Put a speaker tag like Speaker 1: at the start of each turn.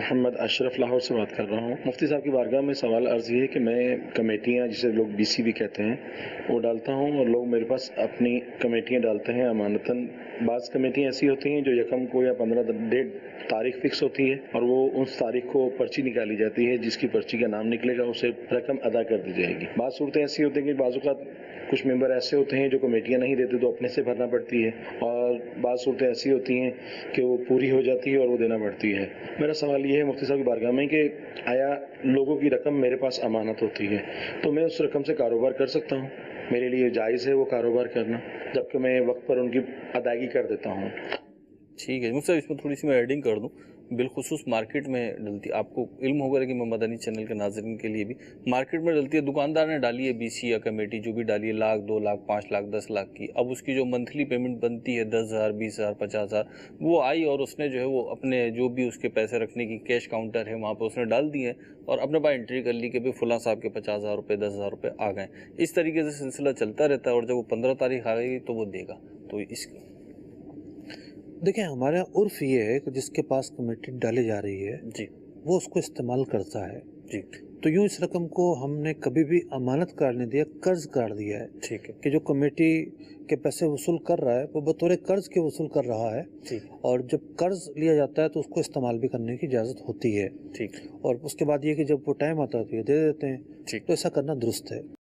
Speaker 1: محمد اشرف لاہور سے بات کر رہا ہوں. مفتی صاحب کی بارگاہ میں سوال عرض یہ ہے کہ میں کمیٹیاں جسے لوگ بی سی بھی کہتے ہیں وہ ڈالتا ہوں، اور لوگ میرے پاس اپنی کمیٹیاں ڈالتے ہیں امانتاً. بعض کمیٹیاں ایسی ہوتی ہیں جو یکم کو یا 15 ڈیٹ تاریخ فکس ہوتی ہے اور وہ اس تاریخ کو پرچی نکالی جاتی ہے، جس کی پرچی کا نام نکلے گا اسے رقم ادا کر دی جائے گی. بعض صورتیں ایسی ہوتی ہیں کہ بعض اوقات کچھ ممبر ایسے ہوتے ہیں جو کمیٹیاں نہیں دیتے تو اپنے سے بھرنا پڑتی ہے، اور بعض صورتیں ایسی ہوتی ہیں کہ وہ پوری ہو جاتی ہے اور وہ دینا پڑتی ہے. میرا سوال یہ ہے مفتی صاحب کی بارگاہ میں کہ آیا لوگوں کی رقم میرے پاس امانت ہوتی ہے تو میں اس رقم سے کاروبار کر سکتا ہوں؟ میرے لیے جائز ہے وہ کاروبار کرنا جبکہ میں وقت پر ان کی ادائیگی کر دیتا ہوں؟
Speaker 2: ٹھیک ہے مجھ سے اس میں تھوڑی سی میں ایڈنگ کر دوں. بالخصوص مارکیٹ میں ڈلتی، آپ کو علم ہوگا کہ میں مدنی چینل کے ناظرین کے لیے بھی مارکیٹ میں ڈلتی ہے. دکاندار نے ڈالی ہے بی سی یا کمیٹی جو بھی ڈالی ہے 1 لاکھ 2 لاکھ 5 لاکھ 10 لاکھ کی. اب اس کی جو منتھلی پیمنٹ بنتی ہے 10,000 20,000 50,000 وہ آئی اور اس نے جو ہے وہ اپنے جو بھی اس کے پیسے رکھنے کی کیش کاؤنٹر ہے وہاں پہ اس نے ڈال دی ہے اور اپنے پاس انٹری کر لی کہ بھائی فلاں صاحب کے 50,000 روپے 10,000 روپے آ گئے. اس طریقے سے سلسلہ چلتا رہتا ہے اور جب وہ 15 تاریخ آ گئی تو وہ دے گا. تو اس
Speaker 3: دیکھیں ہمارے عرف یہ ہے کہ جس کے پاس کمیٹی ڈالی جا رہی ہے
Speaker 2: جی
Speaker 3: وہ اس کو استعمال کرتا ہے.
Speaker 2: جی
Speaker 3: تو یوں اس رقم کو ہم نے کبھی بھی امانت قرار نہیں دیا، قرض قرار دیا ہے.
Speaker 2: ٹھیک ہے
Speaker 3: کہ جو کمیٹی کے پیسے وصول کر رہا ہے وہ بطور قرض کے وصول کر رہا ہے،
Speaker 2: ٹھیک
Speaker 3: اور جب قرض لیا جاتا ہے تو اس کو استعمال بھی کرنے کی اجازت ہوتی ہے.
Speaker 2: ٹھیک
Speaker 3: اور اس کے بعد یہ کہ جب وہ ٹائم آتا ہے تو یہ دے دیتے ہیں.
Speaker 2: ٹھیک
Speaker 3: تو ایسا کرنا درست ہے.